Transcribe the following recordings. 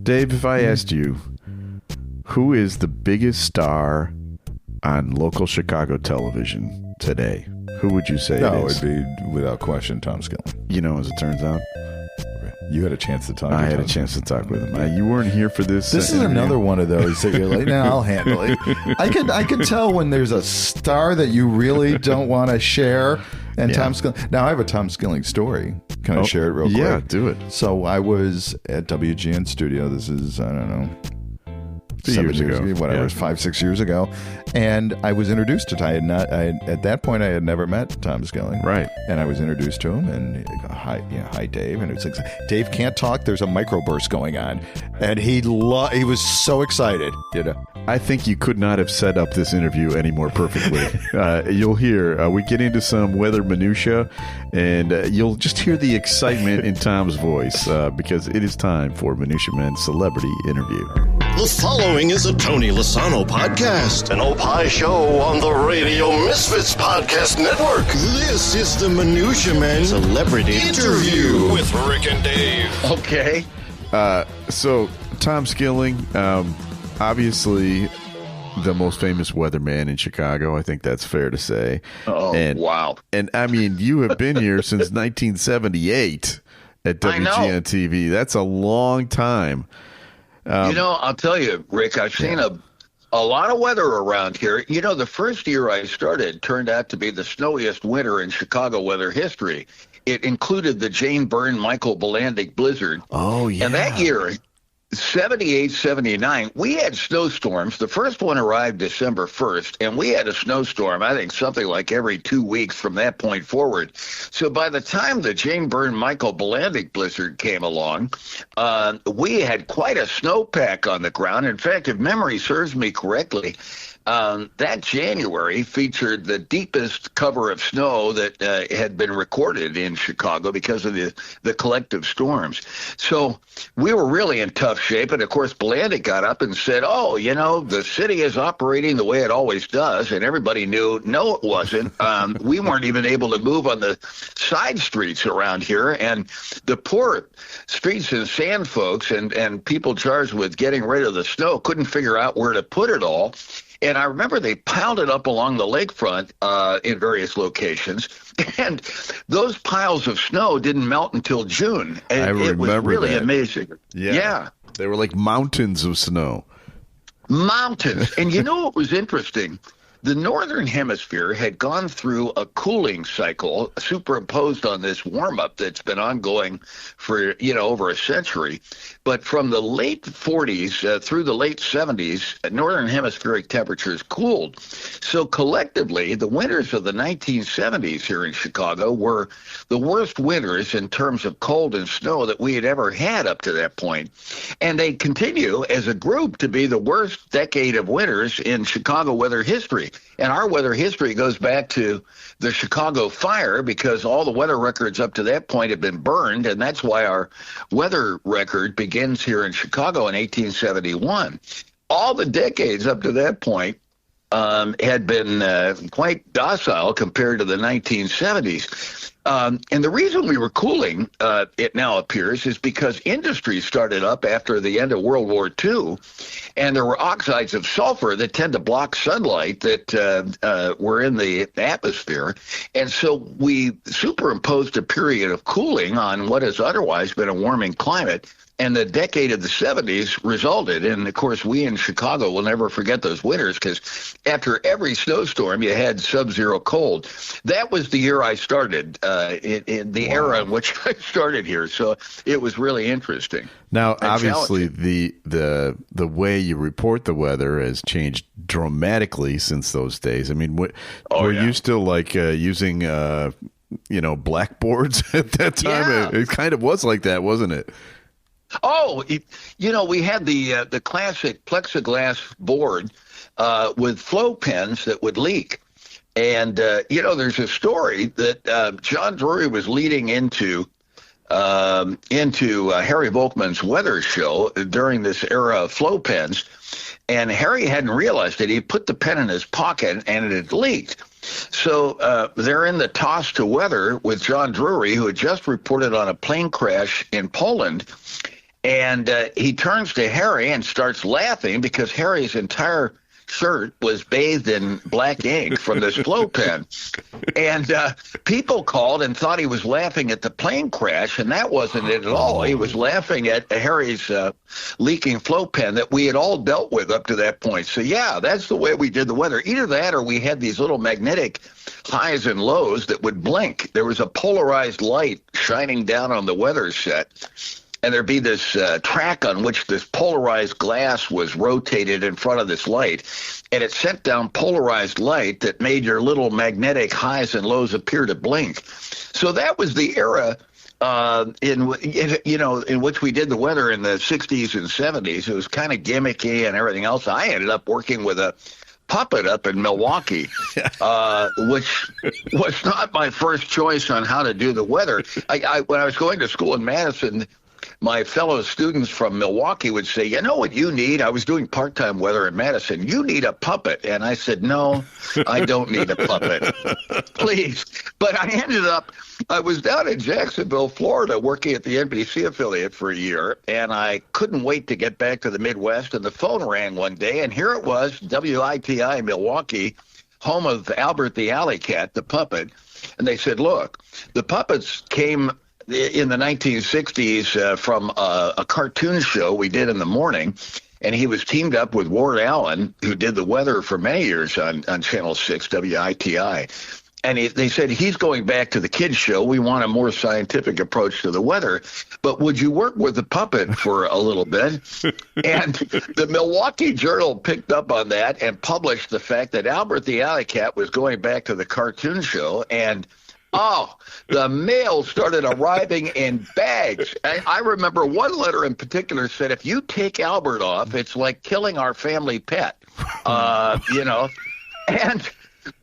Dave, if I asked you, who is the biggest star on local Chicago television today, who would you say No, it is? it'd be without question Tom Skilling. You know, as it turns out, You had a chance to talk. I to had a Tom chance to talk with him. You weren't here for this. This is interview. another one of those that you're like, I'll handle it. I can tell when there's a star that you really don't want to share. And Yeah. Tom Skilling. Now I have a Tom Skilling story. Can I share it real quick? Yeah, do it. So I was at WGN Studio. This is, I don't know, Few years ago. whatever, Yeah. 5-6 years ago, and I was introduced to. At that point I had never met Tom Skilling, Right. And I was introduced to him, and hi, Dave, and it was like, Dave can't talk. There's a microburst going on, and he was so excited, I think you could not have set up this interview any more perfectly. You'll hear, we get into some weather minutia, and you'll just hear the excitement in Tom's voice because it is time for Minutia Men's Celebrity Interview. The following is a Tony Lasano podcast, an Opie show on the Radio Misfits Podcast Network. This is the Minutia Men Celebrity Interview with Rick and Dave. Okay. So, Tom Skilling, obviously the most famous weatherman in Chicago. I think that's fair to say. Oh, wow. And I mean, you have been here since 1978 at WGN-TV. That's a long time. I'll tell you, Rick, I've seen a lot of weather around here. The first year I started turned out to be the snowiest winter in Chicago weather history. It included the Jane Byrne, Michael Bolandic blizzard. Oh, yeah. And that year, 78, 79, we had snowstorms. The first one arrived December 1st, and we had a snowstorm, I think something like every 2 weeks from that point forward. So by the time the Jane Byrne, Michael Bolandic blizzard came along, we had quite a snowpack on the ground. In fact, if memory serves me correctly, that January featured the deepest cover of snow that had been recorded in Chicago because of the collective storms. So we were really in tough shape. And, of course, Bolandic got up and said, the city is operating the way it always does. And everybody knew, no, it wasn't. We weren't even able to move on the side streets around here. And the poor streets and sand folks and people charged with getting rid of the snow couldn't figure out where to put it all. And I remember they piled it up along the lakefront in various locations, and those piles of snow didn't melt until June. And I remember it was really that. amazing. Yeah. They were like mountains of snow. Mountains. And what was interesting? The Northern Hemisphere had gone through a cooling cycle superimposed on this warm-up that's been ongoing for, over a century. But from the late 40s through the late 70s, Northern Hemispheric temperatures cooled. So collectively, the winters of the 1970s here in Chicago were the worst winters in terms of cold and snow that we had ever had up to that point. And they continue as a group to be the worst decade of winters in Chicago weather history. And our weather history goes back to the Chicago fire because all the weather records up to that point have been burned, and that's why our weather record begins here in Chicago in 1871. All the decades up to that point had been quite docile compared to the 1970s. And the reason we were cooling, it now appears, is because industry started up after the end of World War II, and there were oxides of sulfur that tend to block sunlight that were in the atmosphere. And so we superimposed a period of cooling on what has otherwise been a warming climate. And the decade of the 70s resulted, and of course we in Chicago will never forget those winters because after every snowstorm you had sub-zero cold. That was the year I started, in the era in which I started here, so it was really interesting. Now, obviously, the way you report the weather has changed dramatically since those days. I mean, were you still like using blackboards at that time? Yeah. It kind of was like that, wasn't it? Oh, we had the classic plexiglass board with flow pens that would leak. And, there's a story that John Drury was leading into Harry Volkmann's weather show during this era of flow pens. And Harry hadn't realized it. He put the pen in his pocket and it had leaked. So they're in the toss to weather with John Drury, who had just reported on a plane crash in Poland. And he turns to Harry and starts laughing because Harry's entire shirt was bathed in black ink from this flow pen. And people called and thought he was laughing at the plane crash, and that wasn't it at all. He was laughing at Harry's leaking flow pen that we had all dealt with up to that point. So, yeah, that's the way we did the weather. Either that or we had these little magnetic highs and lows that would blink. There was a polarized light shining down on the weather set, and there'd be this track on which this polarized glass was rotated in front of this light, and it sent down polarized light that made your little magnetic highs and lows appear to blink. So that was the era in which we did the weather in the 60s and 70s. It was kind of gimmicky and everything else. I ended up working with a puppet up in Milwaukee, which was not my first choice on how to do the weather. When I was going to school in Madison, my fellow students from Milwaukee would say, you know what you need? I was doing part-time weather in Madison. You need a puppet. And I said, no, I don't need a puppet. Please. But I was down in Jacksonville, Florida, working at the NBC affiliate for a year, and I couldn't wait to get back to the Midwest, and the phone rang one day, and here it was, WITI Milwaukee, home of Albert the Alley Cat, the puppet. And they said, look, the puppets came in the 1960s from a cartoon show we did in the morning, and he was teamed up with Ward Allen, who did the weather for many years on Channel 6, WITI. And they said, he's going back to the kids' show. We want a more scientific approach to the weather. But would you work with the puppet for a little bit? And the Milwaukee Journal picked up on that and published the fact that Albert the Alley Cat was going back to the cartoon show. And the mail started arriving in bags. I remember one letter in particular said, if you take Albert off, it's like killing our family pet. And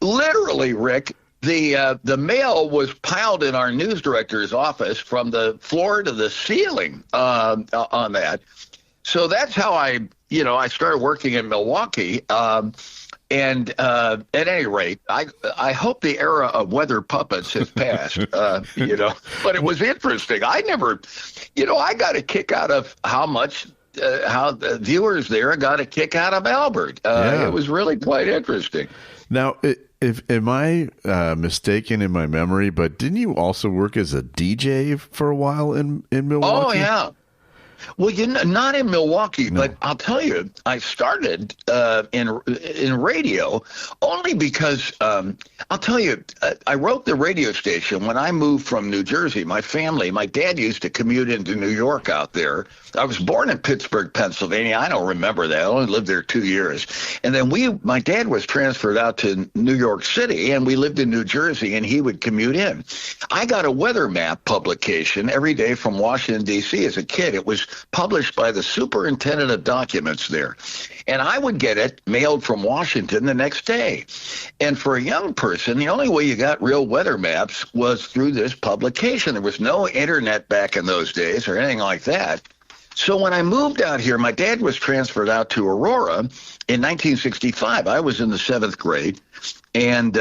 literally, Rick, the mail was piled in our news director's office from the floor to the ceiling on that. So that's how I started working in Milwaukee. And at any rate, I hope the era of weather puppets has passed, but it was interesting. I got a kick out of how the viewers there got a kick out of Albert. It was really quite interesting. Now, am I mistaken in my memory, but didn't you also work as a DJ for a while in Milwaukee? Oh, yeah. Well, not in Milwaukee, but I'll tell you, I started in radio only because I'll tell you, I wrote the radio station when I moved from New Jersey. My dad used to commute into New York out there. I was born in Pittsburgh, Pennsylvania. I don't remember that. I only lived there 2 years. And then my dad was transferred out to New York City, and we lived in New Jersey, and he would commute in. I got a weather map publication every day from Washington, D.C. as a kid. It was published by the superintendent of documents there. And I would get it mailed from Washington the next day. And for a young person, the only way you got real weather maps was through this publication. There was no internet back in those days or anything like that. So when I moved out here, my dad was transferred out to Aurora in 1965. I was in the 7th grade. And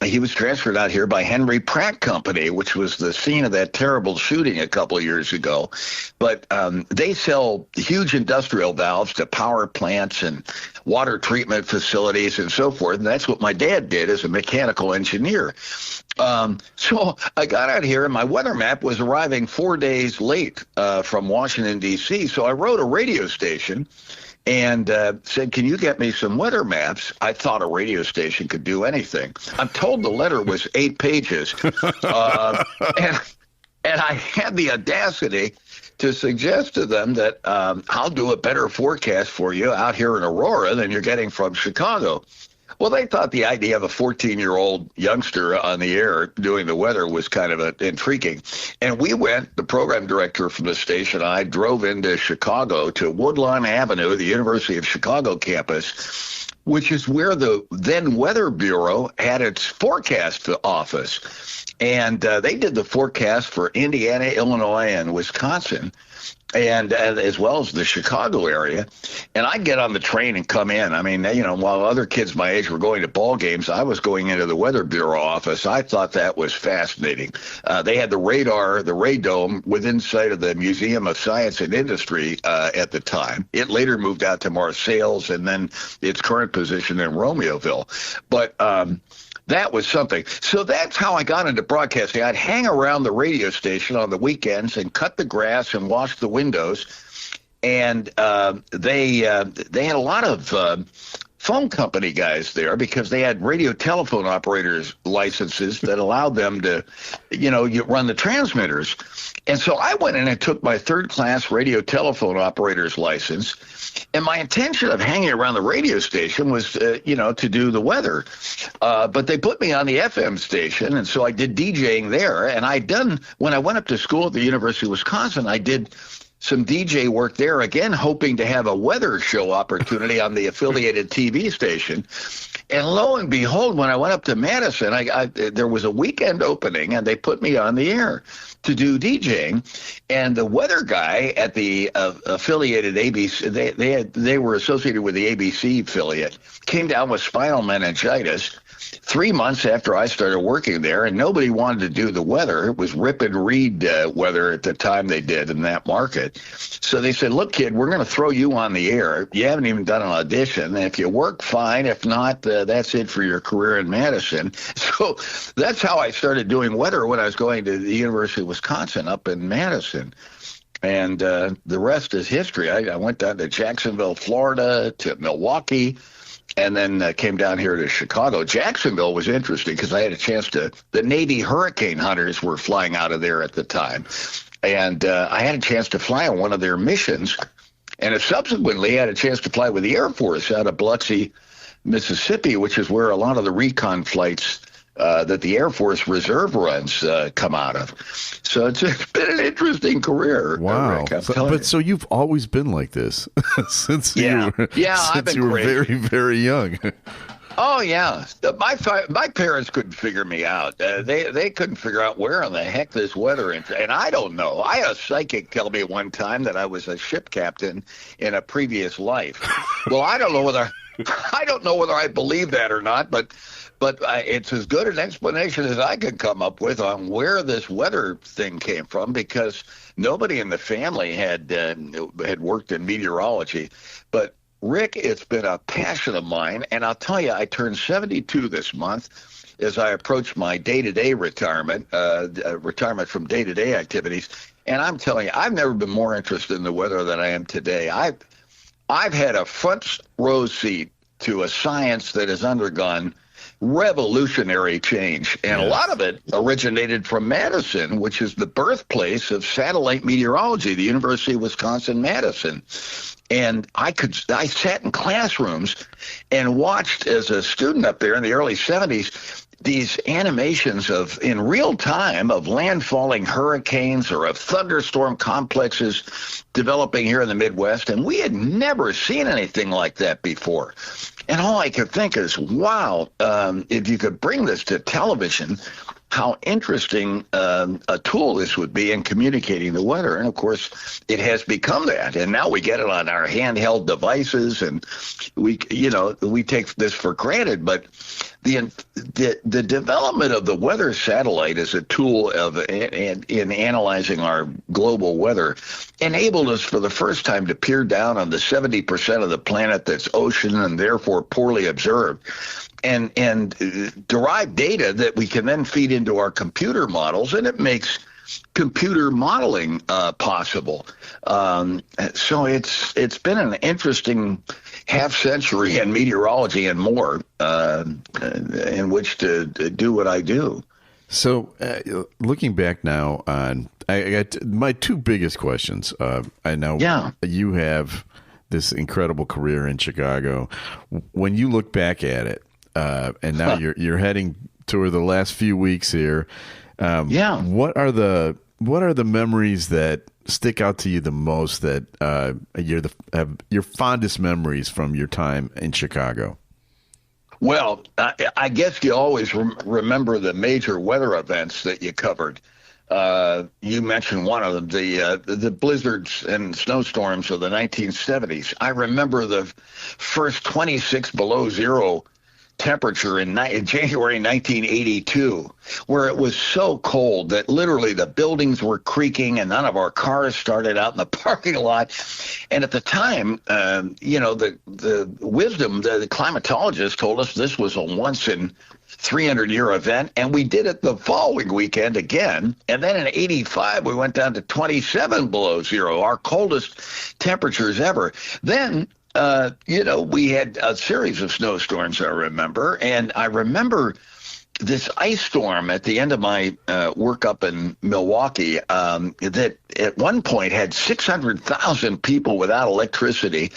he was transferred out here by Henry Pratt Company, which was the scene of that terrible shooting a couple of years ago. But they sell huge industrial valves to power plants and water treatment facilities and so forth. And that's what my dad did as a mechanical engineer. So I got out here, and my weather map was arriving 4 days late from Washington, D.C. So I wrote a radio station and said, can you get me some weather maps? I thought a radio station could do anything. I'm told the letter was 8 pages. And I had the audacity to suggest to them that I'll do a better forecast for you out here in Aurora than you're getting from Chicago. Well, they thought the idea of a 14-year-old youngster on the air doing the weather was kind of intriguing. And we went, the program director from the station, I drove into Chicago to Woodlawn Avenue, the University of Chicago campus, which is where the then Weather Bureau had its forecast office. And they did the forecast for Indiana, Illinois, and Wisconsin. and as well as the Chicago area. And I'd get on the train and come in. I mean, while other kids my age were going to ball games, I was going into the Weather Bureau office. I thought that was fascinating. They had the radome within sight of the Museum of Science and Industry at the time. It later moved out to Marseilles and then its current position in Romeoville. But that was something. So that's how I got into broadcasting. I'd hang around the radio station on the weekends and cut the grass and wash the windows. And they had a lot of phone company guys there because they had radio telephone operators licenses that allowed them to, run the transmitters. And so I went in and took my third-class radio telephone operator's license. And my intention of hanging around the radio station was, to do the weather. But they put me on the FM station, and so I did DJing there. And when I went up to school at the University of Wisconsin, I did some DJ work there, again, hoping to have a weather show opportunity on the affiliated TV station. And lo and behold, when I went up to Madison, there was a weekend opening, and they put me on the air to do DJing. And the weather guy at the affiliated ABC, they were associated with the ABC affiliate, came down with spinal meningitis 3 months after I started working there, and nobody wanted to do the weather. It was rip and read weather at the time they did in that market. So they said, look, kid, we're going to throw you on the air. You haven't even done an audition. And if you work, fine. If not, that's it for your career in Madison. So that's how I started doing weather when I was going to the University of Wisconsin up in Madison. And the rest is history. I went down to Jacksonville, Florida, to Milwaukee, and then came down here to Chicago. Jacksonville was interesting because I had a chance the Navy hurricane hunters were flying out of there at the time. And I had a chance to fly on one of their missions. And I subsequently had a chance to fly with the Air Force out of Biloxi, Mississippi, which is where a lot of the recon flights that the Air Force Reserve runs come out of. So it's been an interesting career. Wow. Rick, so you've always been like this since you were very, very young. Oh, yeah. My parents couldn't figure me out. They couldn't figure out where in the heck this weather is. And I don't know. I had a psychic tell me one time that I was a ship captain in a previous life. Well, I don't know whether I believe that or not, but it's as good an explanation as I could come up with on where this weather thing came from, because nobody in the family had worked in meteorology. But Rick, it's been a passion of mine, and I'll tell you, I turned 72 this month as I approach my day-to-day retirement from day-to-day activities. And I'm telling you, I've never been more interested in the weather than I am today. I've had a front row seat to a science that has undergone revolutionary change. And a lot of it originated from Madison, which is the birthplace of satellite meteorology, the University of Wisconsin-Madison. And I sat in classrooms and watched as a student up there in the early 70s these animations in real time of landfalling hurricanes or of thunderstorm complexes developing here in the Midwest. And we had never seen anything like that before. And all I could think is, wow, if you could bring this to television, how interesting a tool this would be in communicating the weather. And, of course, it has become that. And now we get it on our handheld devices, and we take this for granted. But the development of the weather satellite as a tool in analyzing our global weather enabled us for the first time to peer down on the 70% of the planet that's ocean and therefore poorly observed, and derive data that we can then feed into our computer models, and it makes computer modeling possible. So it's been an interesting half century in meteorology and more in which to do what I do. So looking back now on, I got my two biggest questions. I know you have this incredible career in Chicago. When you look back at it, and now you're heading toward the last few weeks here. What are the memories that stick out to you the most, that have your fondest memories from your time in Chicago? Well, I guess you always remember the major weather events that you covered. You mentioned one of them, the blizzards and snowstorms of the 1970s. I remember the first 26 below zero temperature in January 1982, where it was so cold that literally the buildings were creaking and none of our cars started out in the parking lot. And at the time, the wisdom, the climatologist told us this was a once in 300-year event, and we did it the following weekend again. And then in 85, we went down to 27 below zero, our coldest temperatures ever. Then we had a series of snowstorms, I remember. And I remember this ice storm at the end of my work up in Milwaukee that at one point had 600,000 people without electricity.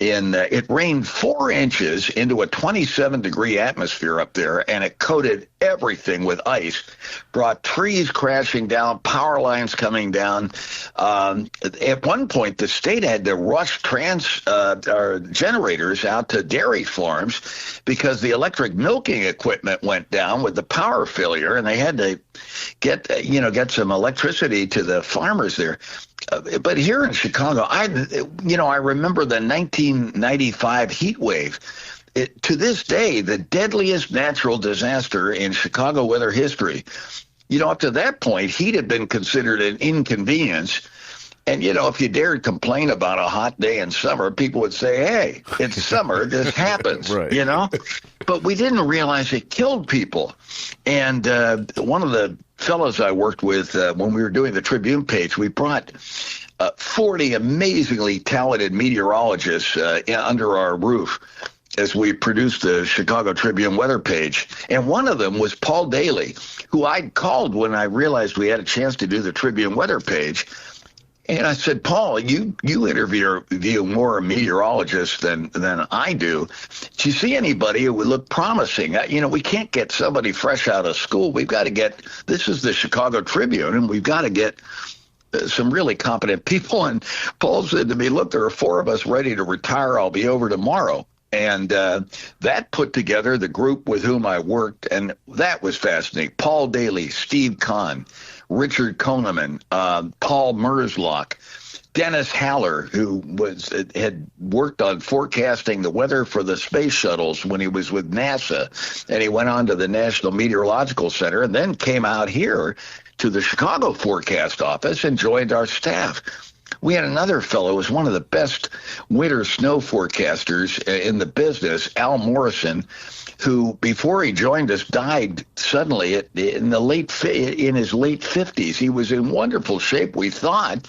It rained 4 inches into a 27-degree atmosphere up there, and it coated everything with ice, brought trees crashing down, power lines coming down. At one point, the state had to rush generators out to dairy farms because the electric milking equipment went down with the power failure, and they had to get some electricity to the farmers there. But here in Chicago, I remember the 1995 heat wave. To this day, the deadliest natural disaster in Chicago weather history. Up to that point, heat had been considered an inconvenience. And, if you dared complain about a hot day in summer, people would say, hey, it's summer, this happens, right. But we didn't realize it killed people. And one of the fellows I worked with when we were doing the Tribune page, we brought 40 amazingly talented meteorologists under our roof as we produced the Chicago Tribune weather page. And one of them was Paul Daly, who I'd called when I realized we had a chance to do the Tribune weather page. And I said, Paul, you interview more meteorologists than I do. Do you see anybody who would look promising? We can't get somebody fresh out of school. This is the Chicago Tribune, and we've got to get some really competent people. And Paul said to me, look, there are 4 of us ready to retire. I'll be over tomorrow. And that put together the group with whom I worked, and that was fascinating. Paul Daly, Steve Kahn, Richard Koneman, Paul Merslock, Dennis Haller, who had worked on forecasting the weather for the space shuttles when he was with NASA, and he went on to the National Meteorological Center and then came out here to the Chicago Forecast Office and joined our staff. We had another fellow who was one of the best winter snow forecasters in the business, Al Morrison, who, before he joined us, died suddenly in his late 50s. He was in wonderful shape, we thought,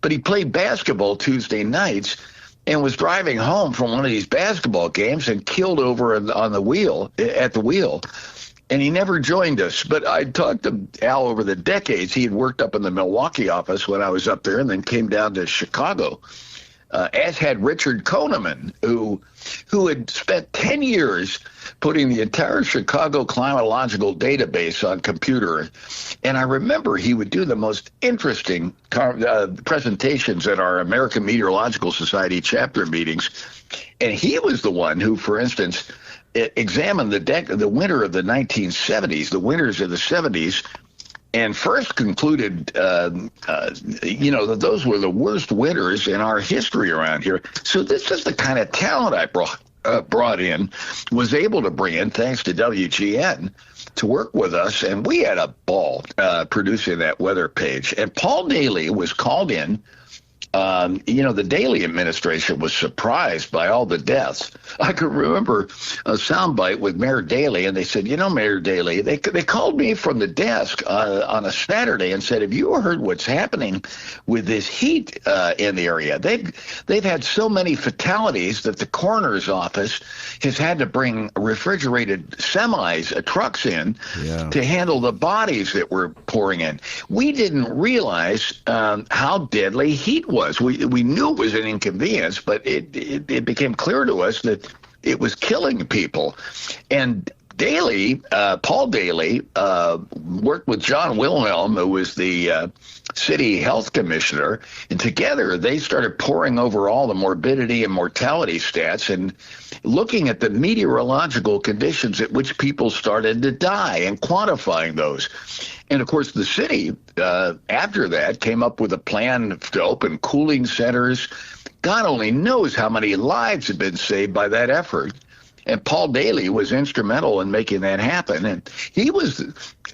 but he played basketball Tuesday nights and was driving home from one of these basketball games and killed over at the wheel. And he never joined us. But I talked to Al over the decades. He had worked up in the Milwaukee office when I was up there and then came down to Chicago, as had Richard Koneman, who had spent 10 years putting the entire Chicago climatological database on computer. And I remember he would do the most interesting presentations at our American Meteorological Society chapter meetings. And he was the one who, for instance, examined the winter of the 1970s, the winters of the 70s, and first concluded, that those were the worst winters in our history around here. So this is the kind of talent I brought in, was able to bring in, thanks to WGN, to work with us, and we had a ball producing that weather page. And Paul Daly was called in. The Daley administration was surprised by all the deaths. I could remember a soundbite with Mayor Daley, and they said, Mayor Daley, they called me from the desk on a Saturday and said, have you heard what's happening with this heat in the area? They've had so many fatalities that the coroner's office has had to bring refrigerated semis, trucks in to handle the bodies that were pouring in. We didn't realize how deadly heat was. We knew it was an inconvenience, but it became clear to us that it was killing people. And Paul Daly, worked with John Wilhelm, who was the city health commissioner, and together they started poring over all the morbidity and mortality stats and looking at the meteorological conditions at which people started to die and quantifying those. And of course, the city, after that, came up with a plan to open cooling centers. God only knows how many lives have been saved by that effort. And Paul Daly was instrumental in making that happen. And he was,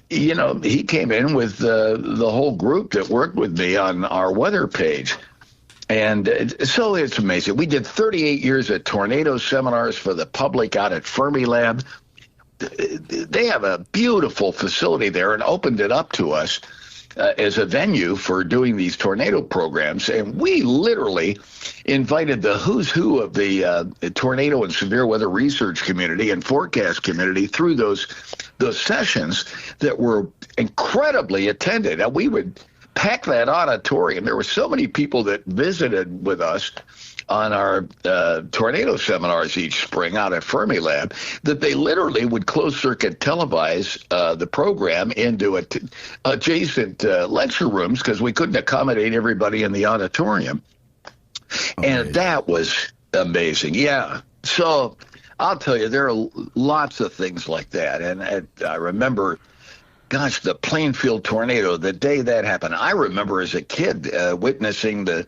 he came in with the whole group that worked with me on our weather page. And so it's amazing. We did 38 years of tornado seminars for the public out at Fermilab. They have a beautiful facility there and opened it up to us as a venue for doing these tornado programs. And we literally invited the who's who of the tornado and severe weather research community and forecast community through those sessions that were incredibly attended. And we would pack that auditorium. There were so many people that visited with us on our tornado seminars each spring out at Fermilab that they literally would closed-circuit televise the program into adjacent lecture rooms because we couldn't accommodate everybody in the auditorium. And that was amazing. Yeah. So I'll tell you, there are lots of things like that. And I remember, gosh, the Plainfield tornado, the day that happened, I remember as a kid witnessing the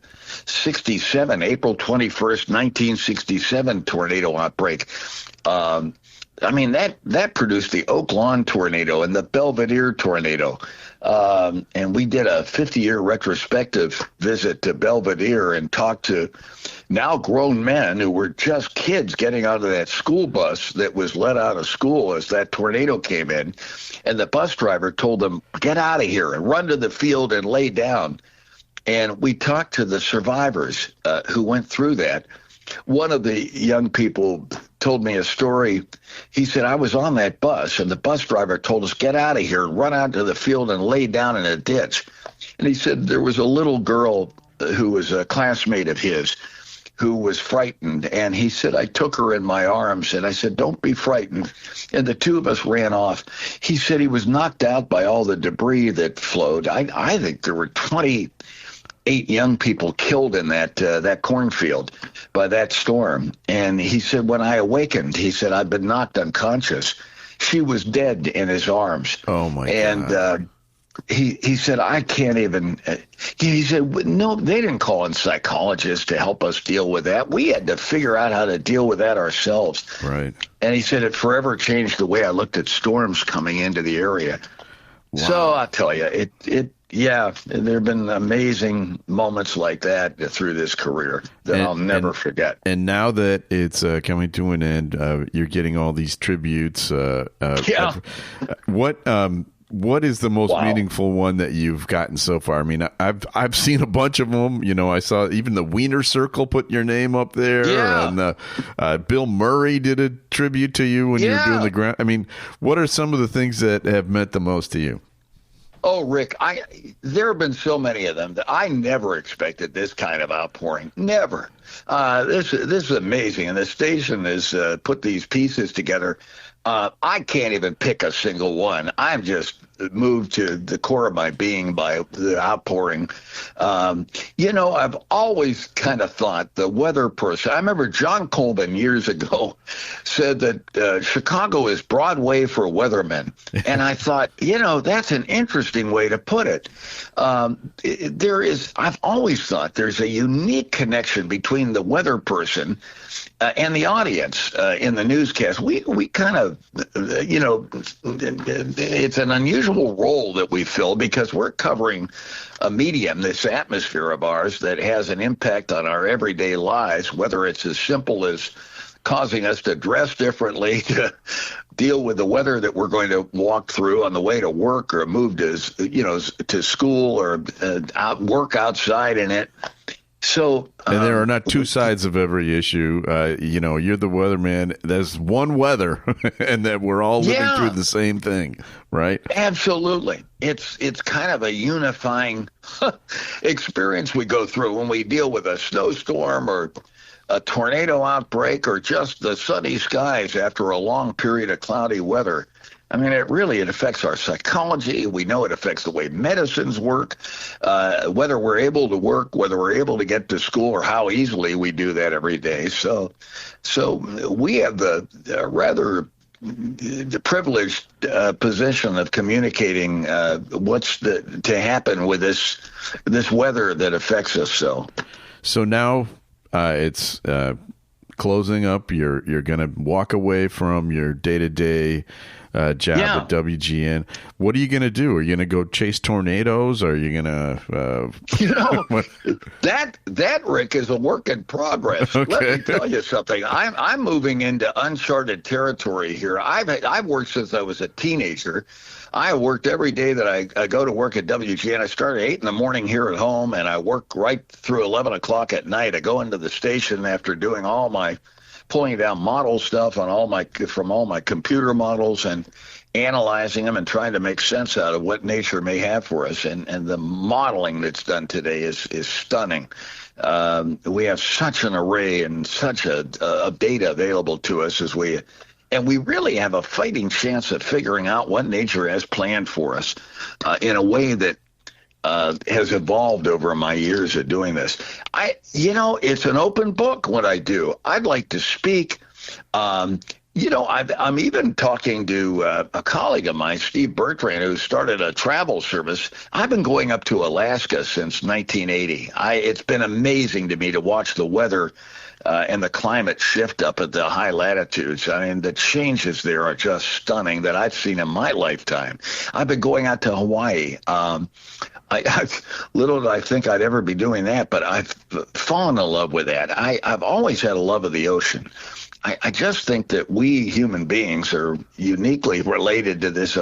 April 21st, 1967 tornado outbreak. That produced the Oak Lawn tornado and the Belvedere tornado. And we did a 50-year retrospective visit to Belvedere and talked to now grown men who were just kids getting out of that school bus that was let out of school as that tornado came in. And the bus driver told them, get out of here and run to the field and lay down. And we talked to the survivors who went through that. One of the young people told me a story. He said, I was on that bus, and the bus driver told us, get out of here and run out to the field and lay down in a ditch. And he said there was a little girl who was a classmate of his who was frightened. And he said, I took her in my arms, and I said, don't be frightened. And the two of us ran off. He said he was knocked out by all the debris that flowed. I think there were 28 young people killed in that cornfield by that storm. And he said, when I awakened, he said, I'd been knocked unconscious. She was dead in his arms. Oh, my God. And he said, I can't even. He said, no, they didn't call in psychologists to help us deal with that. We had to figure out how to deal with that ourselves. Right. And he said, it forever changed the way I looked at storms coming into the area. Wow. So I'll tell you, yeah, there have been amazing moments like that through this career that I'll never forget. And now that it's coming to an end, you're getting all these tributes. Yeah. What is the most meaningful one that you've gotten so far? I mean, I've seen a bunch of them. I saw even the Wiener Circle put your name up there. Yeah. And Bill Murray did a tribute to you when you were doing the ground. I mean, what are some of the things that have meant the most to you? Oh, Rick, there have been so many of them that I never expected this kind of outpouring. Never. This is amazing. And the station has put these pieces together. I can't even pick a single one. I'm just moved to the core of my being by the outpouring. I've always kind of thought the weather person. I remember John Coleman years ago said that Chicago is Broadway for weathermen. And I thought, that's an interesting way to put it. I've always thought there's a unique connection between the weather person and the audience in the newscast. We kind of, it's an unusual role that we fill because we're covering a medium, this atmosphere of ours, that has an impact on our everyday lives, whether it's as simple as causing us to dress differently, to deal with the weather that we're going to walk through on the way to work or move to school or work outside in it. So, and there are not two sides of every issue. You're the weatherman. There's one weather, and that we're all living through the same thing, right? Absolutely. It's kind of a unifying experience we go through when we deal with a snowstorm or a tornado outbreak or just the sunny skies after a long period of cloudy weather. I mean, it affects our psychology. We know it affects the way medicines work, whether we're able to work, whether we're able to get to school, or how easily we do that every day. So we have the rather the privileged position of communicating what's to happen with this weather that affects us. So now it's closing up. You're going to walk away from your day-to-day job at WGN. What are you going to do? Are you going to go chase tornadoes? Or are you going to? That Rick is a work in progress. Okay. Let me tell you something. I'm moving into uncharted territory here. I've worked since I was a teenager. I worked every day that I go to work at WGN. I start at 8 in the morning here at home, and I work right through 11 o'clock at night. I go into the station after doing all my pulling down model stuff on from all my computer models and analyzing them and trying to make sense out of what nature may have for us. And the modeling that's done today is stunning. We have such an array and such a data available to us and we really have a fighting chance of figuring out what nature has planned for us in a way that has evolved over my years of doing this. It's an open book what I do. I'd like to speak. I'm even talking to a colleague of mine, Steve Bertrand, who started a travel service. I've been going up to Alaska since 1980. It's been amazing to me to watch the weather and the climate shift up at the high latitudes. I mean, the changes there are just stunning that I've seen in my lifetime. I've been going out to Hawaii. Little did I think I'd ever be doing that, but I've fallen in love with that. I've always had a love of the ocean. I just think that we human beings are uniquely related to these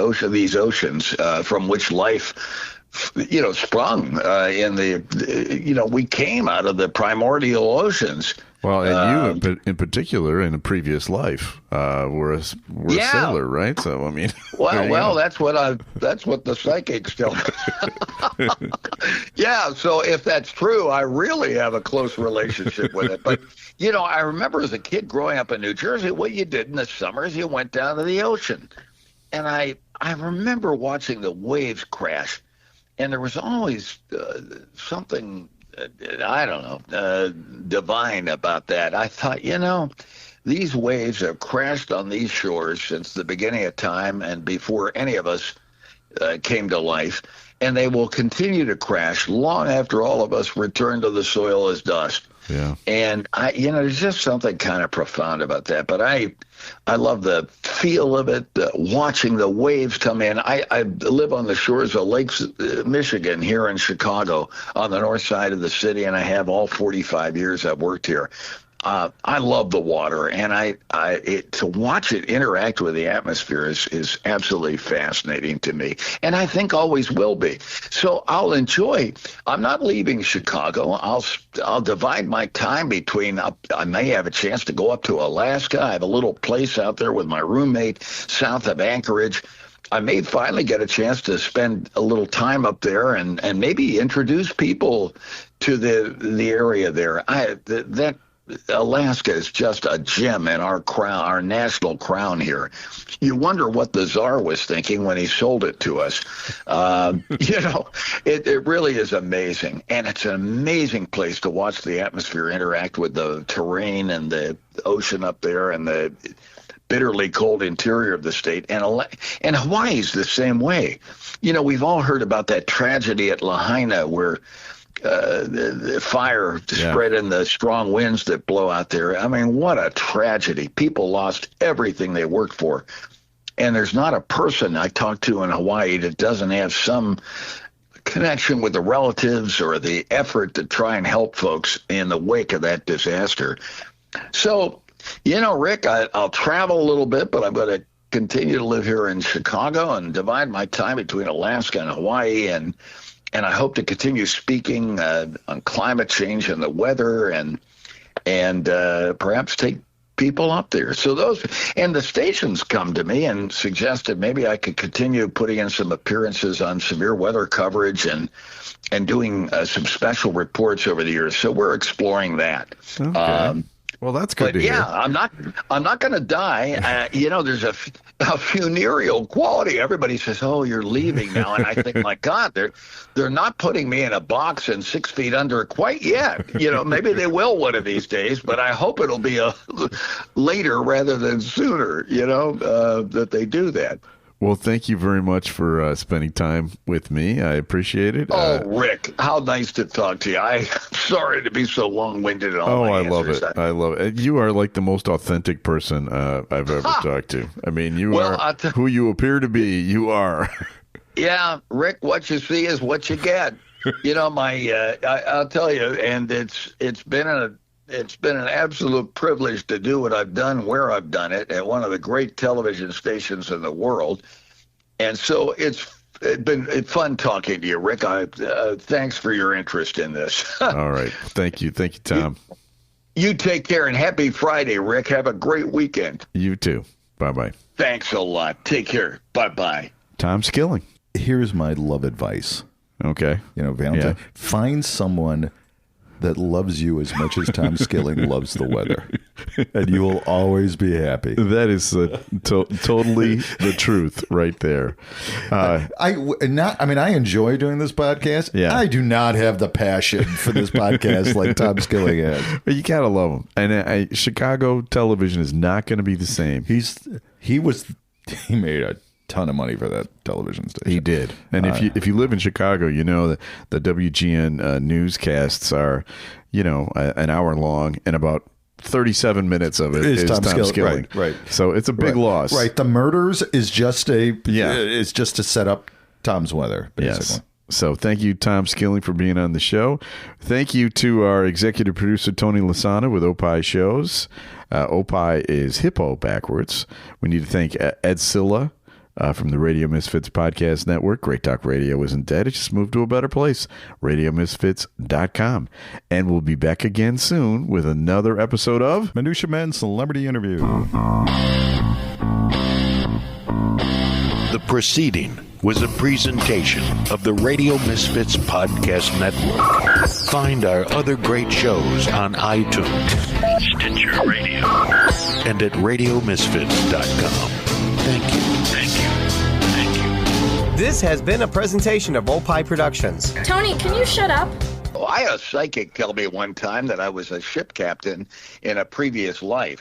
oceans from which life sprung we came out of the primordial oceans. Well, and you in particular, in a previous life, were a sailor, right? So I mean, well, that's what the psychics tell me. Yeah, so if that's true, I really have a close relationship with it. But I remember as a kid growing up in New Jersey, what you did in the summers, you went down to the ocean, and I remember watching the waves crash, and there was always something. I don't know, divine about that. I thought, these waves have crashed on these shores since the beginning of time and before any of us came to life, and they will continue to crash long after all of us return to the soil as dust. Yeah. And there's just something kind of profound about that. But I love the feel of it, watching the waves come in. I live on the shores of Lake Michigan here in Chicago on the north side of the city, and I have all 45 years I've worked here. I love the water, and to watch it interact with the atmosphere is absolutely fascinating to me, and I think always will be. So I'll enjoy. I'm not leaving Chicago. I'll divide my time between. I may have a chance to go up to Alaska. I have a little place out there with my roommate south of Anchorage. I may finally get a chance to spend a little time up there and maybe introduce people to the area there. That Alaska is just a gem in our crown, our national crown here. You wonder what the Tsar was thinking when he sold it to us. It really is amazing. And it's an amazing place to watch the atmosphere interact with the terrain and the ocean up there and the bitterly cold interior of the state. And Hawaii's the same way. We've all heard about that tragedy at Lahaina where the fire spread in the strong winds that blow out there. I mean, what a tragedy. People lost everything they worked for. And there's not a person I talk to in Hawaii that doesn't have some connection with the relatives or the effort to try and help folks in the wake of that disaster. So, Rick, I'll travel a little bit, but I'm going to continue to live here in Chicago and divide my time between Alaska and Hawaii, and I hope to continue speaking on climate change and the weather, and perhaps take people up there. So the stations come to me and suggested maybe I could continue putting in some appearances on severe weather coverage and doing some special reports over the years. So we're exploring that. Okay. Well, that's good to yeah, hear. I'm not going to die. There's a funereal quality. Everybody says, "Oh, you're leaving now," and I think, my God, they're not putting me in a box and 6 feet under quite yet. Maybe they will one of these days, but I hope it'll be later rather than sooner. That they do that. Well, thank you very much for spending time with me. I appreciate it. Oh, Rick, how nice to talk to you. I'm sorry to be so long-winded. I love it. I love it. You are like the most authentic person I've ever talked to. I mean, you are who you appear to be. You are. Yeah, Rick, what you see is what you get. I'll tell you, and it's been an absolute privilege to do what I've done where I've done it at one of the great television stations in the world. And so it's been fun talking to you, Rick. Thanks for your interest in this. All right. Thank you. Thank you, Tom. You take care, and happy Friday, Rick. Have a great weekend. You too. Bye-bye. Thanks a lot. Take care. Bye-bye. Tom Skilling. Here's my love advice. Okay. Valentine. Yeah. Find someone that loves you as much as Tom Skilling loves the weather, and you will always be happy. That is totally the truth right there. I enjoy doing this podcast. Yeah. I do not have the passion for this podcast like Tom Skilling has. But you gotta love him. And Chicago television is not going to be the same. He made a ton of money for that television station. He did. And if you live in Chicago, you know that the WGN newscasts are, an hour long, and about 37 minutes of it is Tom Skilling. Right. So it's a big loss. Right. The Murders is just it's just to set up Tom's weather, basically. Yes. So thank you, Tom Skilling, for being on the show. Thank you to our executive producer, Tony Lasana, with Opie Shows. Opie is hippo backwards. We need to thank Ed Silla from the Radio Misfits Podcast Network. Great Talk Radio isn't dead. It just moved to a better place. RadioMisfits.com. And we'll be back again soon with another episode of Minutia Men Celebrity Interview. The proceeding was a presentation of the Radio Misfits Podcast Network. Find our other great shows on iTunes, Stitcher Radio, and at RadioMisfits.com. Thank you. This has been a presentation of Opie Productions. Tony, can you shut up? I had a psychic tell me one time that I was a ship captain in a previous life.